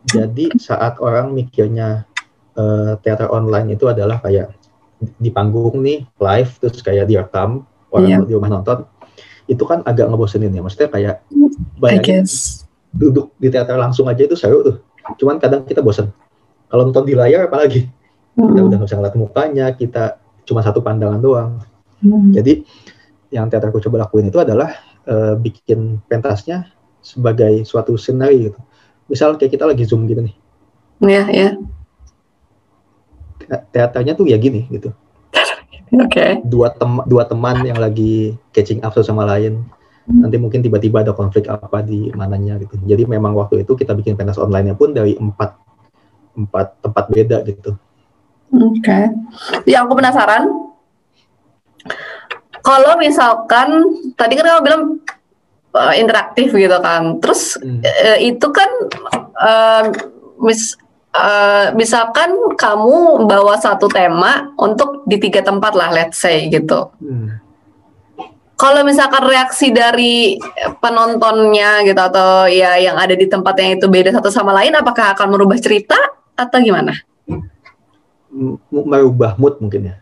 Speaker 2: Jadi saat orang mikirnya teater online itu adalah kayak di panggung nih live terus kayak direkam orang di rumah nonton, itu kan agak ngebosenin ya. Maksudnya kayak bayangin duduk di teater langsung aja itu seru tuh. Cuman kadang kita bosen. Kalau nonton di layar apalagi kita udah nggak bisa ngeliat mukanya, kita cuma satu pandangan doang. Jadi yang teaterku coba lakuin itu adalah bikin pentasnya sebagai suatu scenario gitu. Misal kayak kita lagi zoom gitu nih.
Speaker 1: Iya.
Speaker 2: Teaternya tuh ya gini gitu.
Speaker 1: Oke.
Speaker 2: Dua teman yang lagi catching up satu sama lain. Nanti mungkin tiba-tiba ada konflik apa di mananya gitu. Jadi memang waktu itu kita bikin pentas online-nya pun dari empat tempat beda gitu.
Speaker 1: Oke. Ya, aku penasaran. Kalau misalkan tadi kan kamu bilang interaktif gitu kan. Terus itu kan misalkan kamu bawa satu tema untuk di 3 tempat lah, let's say gitu. Kalau misalkan reaksi dari penontonnya gitu atau ya yang ada di tempat yang itu beda satu sama lain, apakah akan merubah cerita atau gimana?
Speaker 2: Merubah mood mungkin ya.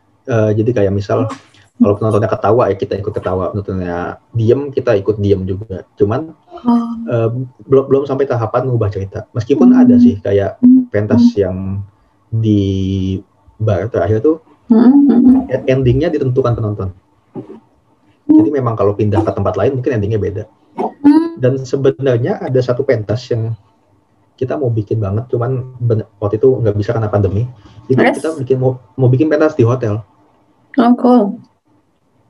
Speaker 2: Jadi kayak misal kalau penontonnya ketawa ya kita ikut ketawa, penontonnya diem kita ikut diem juga. Cuman belum sampai tahapan mengubah cerita. Meskipun ada sih kayak pentas yang di bar terakhir tuh endingnya ditentukan penonton. Jadi memang kalau pindah ke tempat lain mungkin endingnya beda. Dan sebenarnya ada satu pentas yang kita mau bikin banget, cuman waktu itu nggak bisa karena pandemi. Jadi kita mau bikin pentas di hotel.
Speaker 1: Oh, cool.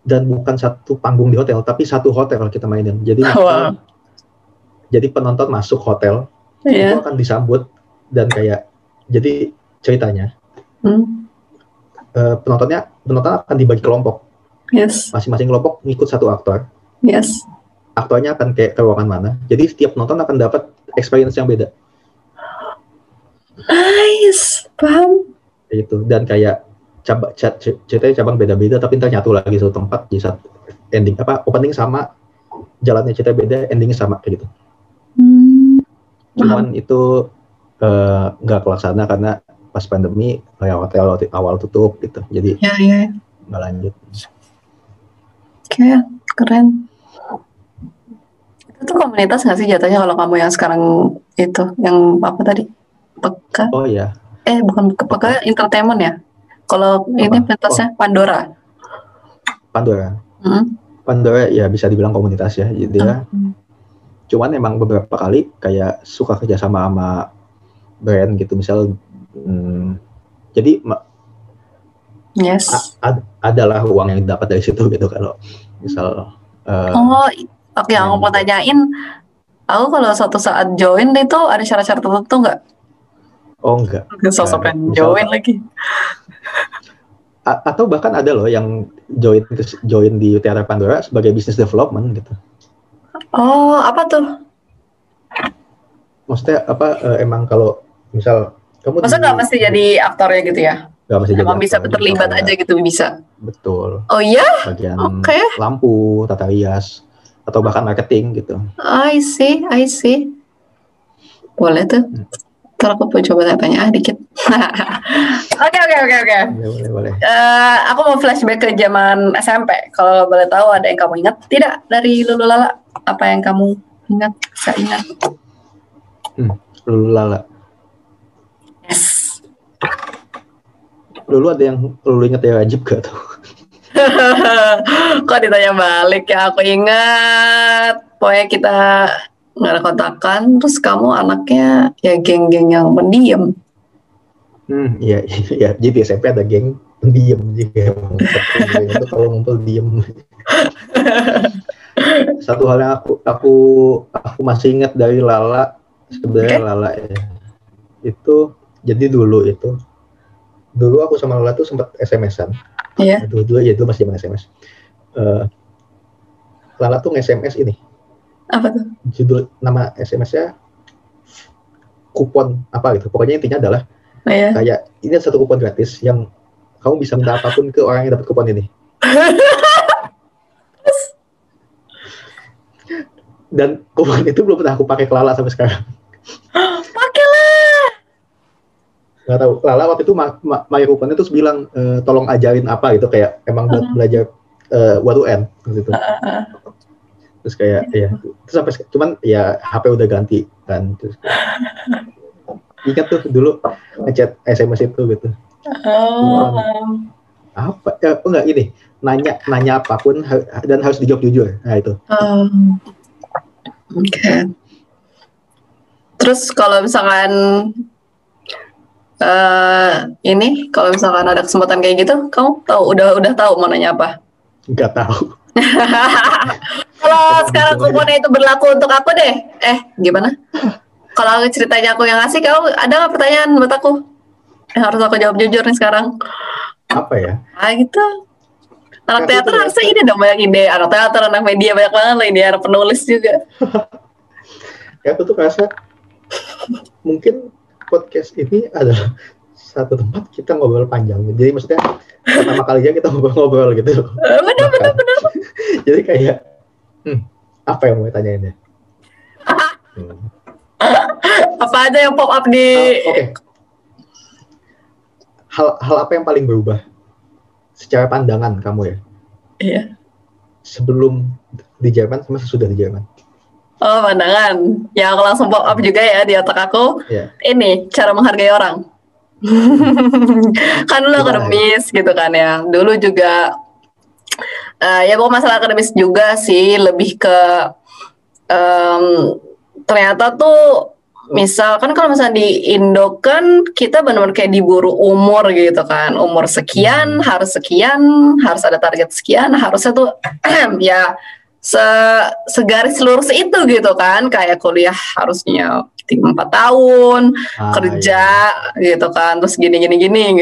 Speaker 2: Dan bukan satu panggung di hotel, tapi satu hotel kita mainin. Jadi jadi penonton masuk hotel itu akan disambut dan kayak jadi ceritanya penonton akan dibagi kelompok. Masing-masing kelompok ngikut satu aktor. Aktornya akan kayak ke ruangan mana. Jadi setiap penonton akan dapat experience yang beda.
Speaker 1: Nice, paham.
Speaker 2: Itu dan kayak ceritanya cabang beda-beda tapi ntar nyatu lagi satu tempat di saat ending opening sama, jalannya cerita beda, endingnya sama kayak gitu. Cuman itu nggak kelaksana karena pas pandemi kayak hotel awal tutup gitu, jadi nggak lanjut.
Speaker 1: Oke, keren. Itu komunitas nggak sih jatuhnya kalau kamu yang sekarang itu yang apa tadi? Peka?
Speaker 2: Oh iya.
Speaker 1: Bukan Peka, entertainment ya? Kalau ini pentasnya Pandora.
Speaker 2: Pandora ya bisa dibilang komunitas ya. Jadi cuman emang beberapa kali kayak suka kerja sama brand gitu. Misal jadi adalah uang yang dapat dari situ gitu kalau misal.
Speaker 1: Oke, aku mau tanyain. Aku kalau suatu saat join itu ada syarat-syarat tertentu nggak?
Speaker 2: Oh enggak.
Speaker 1: Sosok pengen join lagi.
Speaker 2: Atau bahkan ada loh yang join di teater Pandora sebagai business development gitu.
Speaker 1: Oh, apa tuh?
Speaker 2: Maksudnya emang kalau misal kamu
Speaker 1: nggak mesti jadi aktornya gitu ya?
Speaker 2: Nggak mesti jadi.
Speaker 1: Emang bisa terlibat aja gitu bisa.
Speaker 2: Betul.
Speaker 1: Oh iya?
Speaker 2: Bagian lampu, tata rias, atau bahkan marketing gitu.
Speaker 1: I see. Boleh tuh. Ntar aku coba tanya dikit. Oke.
Speaker 2: Boleh.
Speaker 1: Aku mau flashback ke zaman SMP. Kalau boleh tahu ada yang kamu ingat tidak dari Lulu Lala? Apa yang kamu ingat? Saya ingat.
Speaker 2: Lulu Lala.
Speaker 1: Yes.
Speaker 2: Lulu ada yang Lulu ingat ya Rajib gak tuh?
Speaker 1: Kok ditanya balik ya? Aku ingat. Pokoknya kita nggak ada kontakan, terus kamu anaknya ya geng-geng yang pendiam.
Speaker 2: Iya. Jadi SMP ada geng pendiam juga. Itu kalau ngumpul diem. Satu hal yang aku masih ingat dari Lala, sebenarnya Lala ya, itu jadi dulu aku sama Lala tuh sempat SMS-an.
Speaker 1: Iya.
Speaker 2: Dulu masih zaman SMS. Lala tuh nge-SMS ini.
Speaker 1: Apa tuh?
Speaker 2: Judul nama SMS-nya kupon apa gitu. Pokoknya intinya adalah kayak ini satu kupon gratis yang kamu bisa minta apapun ke orang yang dapat kupon ini. Dan kupon itu belum pernah aku pakai ke Lala sampai sekarang.
Speaker 1: Pakailah.
Speaker 2: Nggak tahu. Lala waktu itu main kuponnya terus bilang tolong ajarin apa gitu, kayak emang buat belajar WUN gitu. Terus kayak ya terus sampai cuman ya HP udah ganti kan, terus ingat tuh dulu ngechat SMS itu gitu. Apa enggak ini nanya apapun dan harus dijawab jujur. Nah itu.
Speaker 1: Oke. Terus kalau misalkan ini kalau misalkan ada kesempatan kayak gitu, kamu tahu udah tahu mau nanya apa?
Speaker 2: Nggak tahu.
Speaker 1: Kalau sekarang kuponnya itu berlaku untuk aku deh. Gimana? Kalau ceritanya aku yang ngasih, kamu ada nggak pertanyaan buat aku? Harus aku jawab jujur nih sekarang.
Speaker 2: Apa ya?
Speaker 1: Gitu. Anak teater harusnya ini dong, banyak ide. Anak teater, anak media banyak banget loh ini, anak penulis juga.
Speaker 2: Ya aku tuh rasa mungkin podcast ini adalah satu tempat kita ngobrol panjang. Jadi maksudnya pertama kalinya kita ngobrol gitu. Benar. Jadi kayak apa yang mau tanyain ya?
Speaker 1: Apa aja yang pop up di?
Speaker 2: Oke. Hal apa yang paling berubah secara pandangan kamu ya?
Speaker 1: Iya.
Speaker 2: Sebelum di Jerman sama sesudah di Jerman?
Speaker 1: Oh, pandangan. Ya aku langsung pop up juga ya di otak aku.
Speaker 2: Yeah.
Speaker 1: Ini cara menghargai orang. Kan dulu akademis gitu kan ya. Dulu juga ya bukan masalah akademis juga sih, lebih ke ternyata tuh misalkan kalau misalnya di Indo kan kita benar-benar kayak diburu umur gitu kan, umur sekian harus ada target sekian, harusnya tuh ya segaris lurus itu gitu kan, kayak kuliah harusnya 4 tahun, kerja gitu kan, terus gini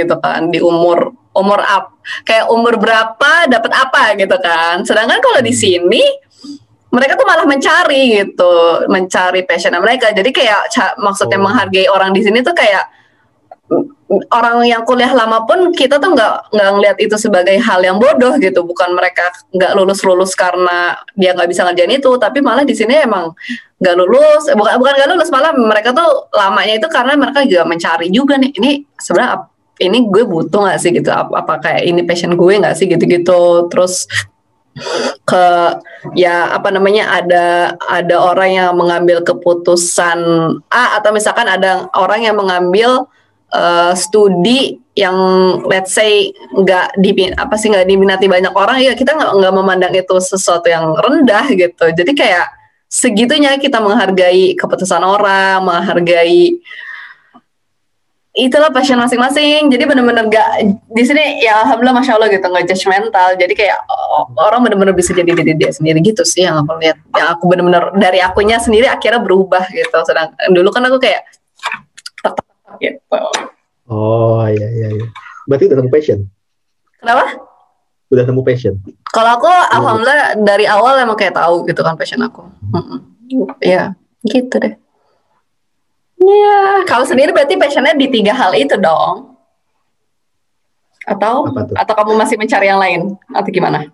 Speaker 1: gitu kan, di umur kayak umur berapa dapat apa gitu kan. Sedangkan kalau di sini mereka tuh malah mencari passion mereka. Jadi kayak maksudnya menghargai orang di sini tuh kayak orang yang kuliah lama pun kita tuh nggak ngelihat itu sebagai hal yang bodoh gitu. Bukan mereka nggak lulus karena dia nggak bisa ngerjain itu, tapi malah di sini emang nggak lulus, bukan nggak lulus, malah mereka tuh lamanya itu karena mereka juga mencari juga nih, ini sebenarnya ini gue butuh nggak sih gitu, apa kayak ini passion gue nggak sih gitu. Terus ada orang yang mengambil keputusan A, atau misalkan ada orang yang mengambil studi yang let's say nggak diminati banyak orang, ya kita nggak memandang itu sesuatu yang rendah gitu. Jadi kayak segitunya kita menghargai keputusan orang, menghargai itulah passion masing-masing. Jadi benar-benar gak di sini ya, alhamdulillah masya Allah gitu, nggak judgmental. Jadi kayak orang benar-benar bisa jadi diri dia sendiri gitu sih yang aku lihat. Yang aku benar-benar dari akunya sendiri akhirnya berubah gitu. Sedang dulu kan aku kayak gitu.
Speaker 2: Oh iya. Berarti udah nemu passion?
Speaker 1: Kenapa?
Speaker 2: Udah nemu passion?
Speaker 1: Kalau aku alhamdulillah dari awal emang kayak tahu gitu kan passion aku. Ya gitu deh. Iya, kalau sendiri berarti passionnya di 3 hal itu dong? Atau kamu masih mencari yang lain? Atau gimana?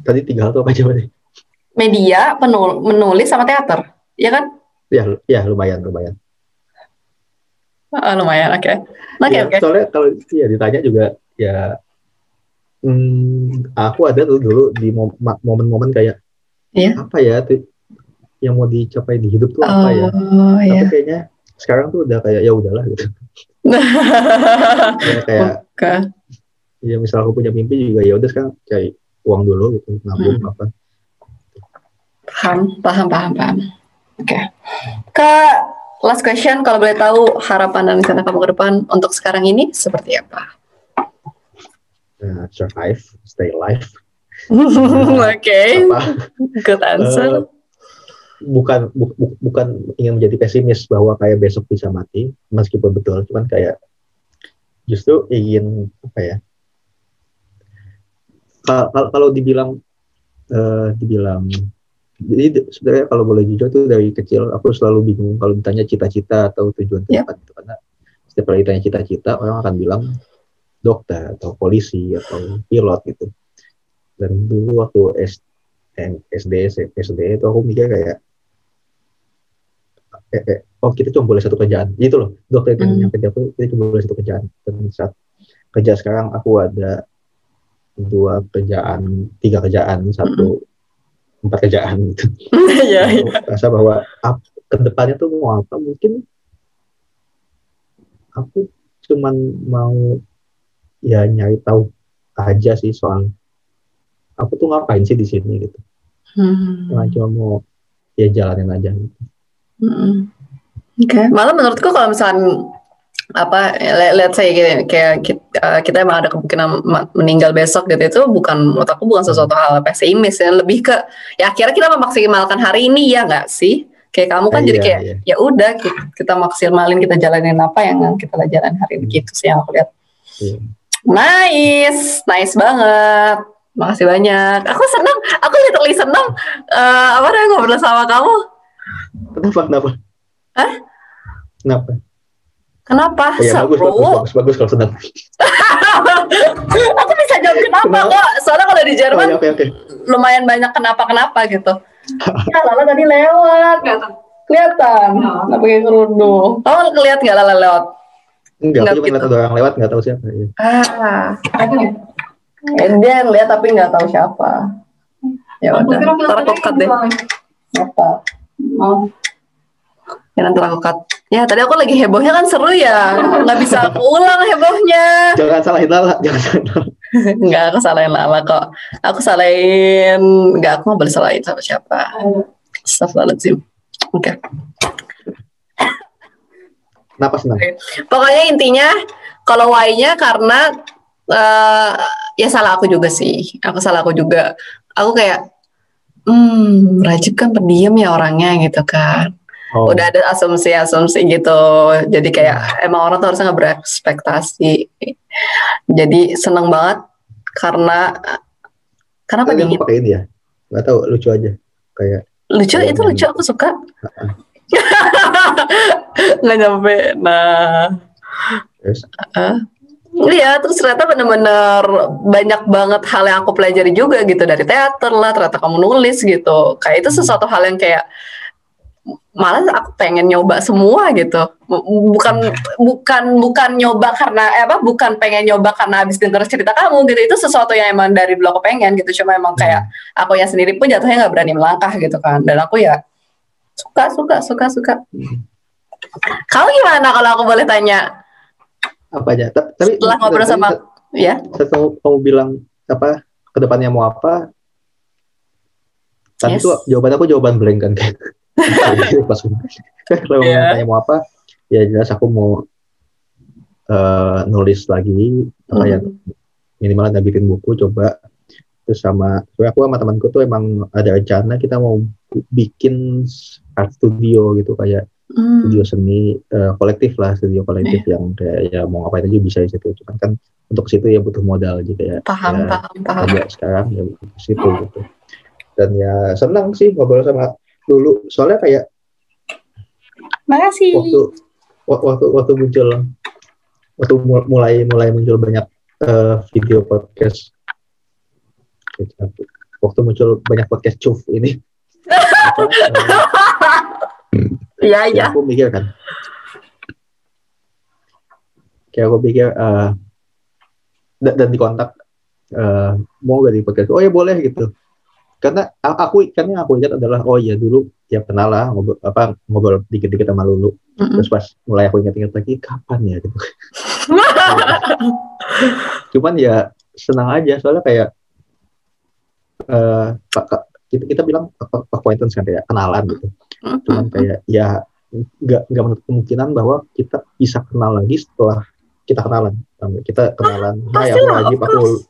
Speaker 2: Tadi 3 hal itu apa aja berarti?
Speaker 1: Media, menulis, sama teater, ya kan?
Speaker 2: Ya lumayan.
Speaker 1: Lumayan, oke.
Speaker 2: Soalnya kalau ditanya juga ya, aku ada dulu di momen-momen kayak apa ya tuh yang mau dicapai di hidup tuh apa ya? Tapi kayaknya sekarang tuh udah kayak ya udahlah gitu. Kayak ya misal aku punya mimpi juga, ya udah sekarang cari uang dulu gitu, nabung apa.
Speaker 1: Paham. Oke. Kak, last question, kalau boleh tahu harapan dan rencana kamu ke depan untuk sekarang ini seperti apa?
Speaker 2: Survive, stay alive.
Speaker 1: Oke, good answer.
Speaker 2: Bukan ingin menjadi pesimis bahwa kayak besok bisa mati, meskipun betul, cuman kayak justru ingin apa ya? Kalau dibilang jadi sebenarnya kalau boleh jujur tuh dari kecil aku selalu bingung kalau ditanya cita-cita atau tujuan ke depan itu, karena setiap kali ditanya cita-cita orang akan bilang dokter atau polisi atau pilot gitu. Dan dulu waktu SD itu aku mikir kayak kita cuma boleh satu kerjaan gitu loh, dokter itu yang kerja aku kita cuma boleh satu kerjaan. Dan saat kerja sekarang aku ada 3 kerjaan, 4 kerjaan gitu. Rasa bahwa kedepannya tuh mau apa, mungkin aku cuman mau ya nyari tahu aja sih soal aku tuh ngapain sih di sini gitu. Nah, cuma mau ya jalanin aja gitu.
Speaker 1: Oke. Malah menurutku kalau misalnya let's say kayak kita emang ada kemungkinan meninggal besok gitu, itu menurut aku bukan sesuatu hal pesimis ya, lebih ke ya akhirnya kita memaksimalkan hari ini, ya nggak sih? Kayak kamu kan jadi kayak ya udah kita maksimalin, kita jalanin apa yang kita jalanin hari ini gitu sih yang aku lihat. Nice banget. Makasih banyak. Aku literally senang ngobrol sama kamu.
Speaker 2: Kenapa?
Speaker 1: Hah?
Speaker 2: Kenapa? Ya, bagus kalau senang.
Speaker 1: Aku bisa jawab kenapa kok. Soalnya kalau di Jerman lumayan banyak kenapa gitu. Ya Lala tadi lewat. Kelihatan. Nggak pakai kerudung. Kamu ngeliat nggak Lala lewat?
Speaker 2: Enggak, aku cuma ngeliat ada orang lewat, nggak tahu siapa.
Speaker 1: Dia ngeliat tapi nggak tahu siapa. Ya udah. Ntar aku cut deh. Apa? Ya nanti aku cut. Ya tadi aku lagi hebohnya kan seru ya. Nggak bisa aku ulang hebohnya.
Speaker 2: Jangan salahin Lala.
Speaker 1: Nggak, aku salahin Lala kok. Aku salahin. Nggak, aku nggak boleh salahin sama siapa. Astagfirullahaladzim. Oke.
Speaker 2: Kenapa senang?
Speaker 1: Pokoknya intinya kalau why-nya karena ya salah aku juga sih. Aku juga. Aku kayak Rajib kan pendiam ya orangnya gitu kan. Udah ada asumsi gitu. Jadi kayak emang orang tuh harusnya nggak berekspektasi. Jadi seneng banget karena dingin.
Speaker 2: Kamu pakai ini ya? Nggak tahu, lucu aja. Kayak
Speaker 1: lucu, itu lucu, aku suka. Nggak nyampe. Nah.
Speaker 2: Yes.
Speaker 1: Iya, terus ternyata benar-benar banyak banget hal yang aku pelajari juga gitu dari teater lah, ternyata kamu nulis gitu. Kayak itu sesuatu hal yang kayak malah aku pengen nyoba semua gitu. Bukan nyoba karena bukan pengen nyoba karena habis denger cerita kamu gitu. Itu sesuatu yang emang dari dulu aku pengen gitu. Cuma emang kayak aku yang sendiri pun jatuhnya nggak berani melangkah gitu kan. Dan aku ya suka. Kau gimana kalau aku boleh tanya?
Speaker 2: Apa aja? Tapi
Speaker 1: setelah ngobrol sama ya.
Speaker 2: Setelah kamu bilang kedepannya mau apa? Tapi itu jawaban aku jawaban blank kan kayak. Pas kalau tanya mau apa, ya jelas aku mau nulis lagi, ya minimal bikin buku coba. Terus aku sama temanku tuh emang ada rencana kita mau bikin art studio gitu, kayak studio seni kolektif yang kayak ya mau ngapain aja bisa di situ. Cuman kan untuk situ ya butuh modal gitu ya.
Speaker 1: Paham.
Speaker 2: Sekarang ya butuh situ gitu. Dan ya senang sih ngobrol sama dulu, soalnya kayak
Speaker 1: makasih
Speaker 2: waktu mulai muncul banyak video podcast, waktu muncul banyak podcast cuf ini. Iya. Aku mikir kan, kayak aku pikir dan dikontak mau gak di podcast, oh ya boleh gitu. Karena yang aku ingat adalah dulu ya kenal lah ngobrol dikit-dikit sama Lulu. Terus pas mulai aku ingat-ingat lagi kapan ya gitu. Cuman ya senang aja soalnya kayak kita bilang acquaintance kan, kayak kenalan gitu. Cuman kayak ya nggak menutup kemungkinan bahwa kita bisa kenal lagi setelah kita kenalan. Kita kenalan,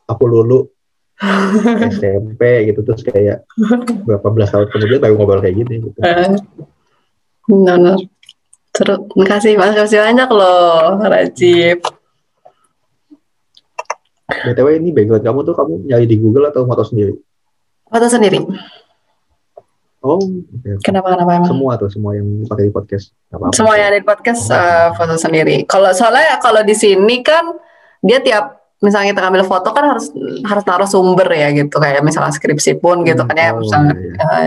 Speaker 2: aku Lulu. SMP gitu, terus kayak berapa belas tahun kemudian baru ngobrol kayak gini gitu.
Speaker 1: Benar. Seru. Makasih banyak loh, Rajib.
Speaker 2: BTW ini background kamu tuh kamu nyari di Google atau foto sendiri?
Speaker 1: Foto sendiri.
Speaker 2: Oh, okay.
Speaker 1: Kenapa emang?
Speaker 2: Semua yang pakai di podcast.
Speaker 1: Semua yang ada di podcast foto sendiri. Soalnya kalau di sini kan dia tiap misalnya kita ambil foto kan harus taruh sumber ya gitu, kayak misalnya skripsi pun gitu kan ya misalnya.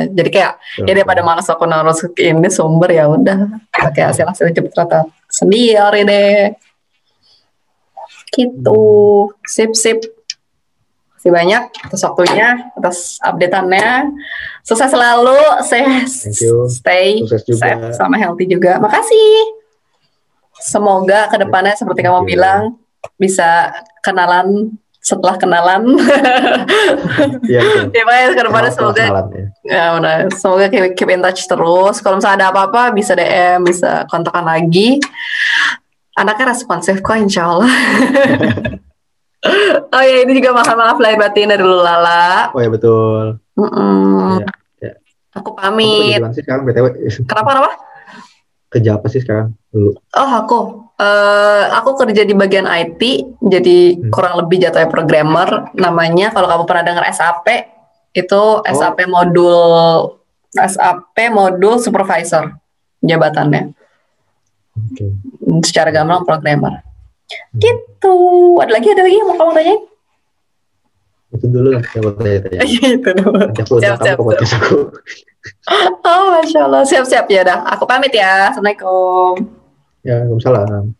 Speaker 1: Jadi kayak ya daripada malas aku naruh ini sumber, ya udah pakai hasil cepet sendiri deh. Gitu. Sip. Terima kasih banyak atas waktunya, atas update-annya. Sukses selalu, stay safe sama healthy juga. Makasih. Semoga kedepannya seperti kamu bilang bisa kenalan setelah kenalan. Ya, kedepannya semoga semoga keep in touch terus. Kalau misalnya ada apa-apa bisa DM, bisa kontakkan lagi. Anaknya responsif kok, insya Allah. Oh ya, ini juga maaf lahir batin dari Lulala.
Speaker 2: Oh ya betul.
Speaker 1: Ya. Aku pamit.
Speaker 2: Kamu sih sekarang BTW?
Speaker 1: Kenapa?
Speaker 2: Kerja apa sih sekarang dulu?
Speaker 1: Oh aku kerja di bagian IT, jadi kurang lebih jatuhnya programmer. Namanya kalau kamu pernah dengar SAP, itu SAP modul supervisor jabatannya.
Speaker 2: Okay.
Speaker 1: Secara gamblang programmer. Gitu. Ada lagi yang mau kamu tanyain?
Speaker 2: Itu dulu yang mau tanya.
Speaker 1: Itu dulu. Siap. Oh, Masya Allah. Siap ya dah. Aku pamit ya. Assalamualaikum.
Speaker 2: Ya, Waalaikumsalam.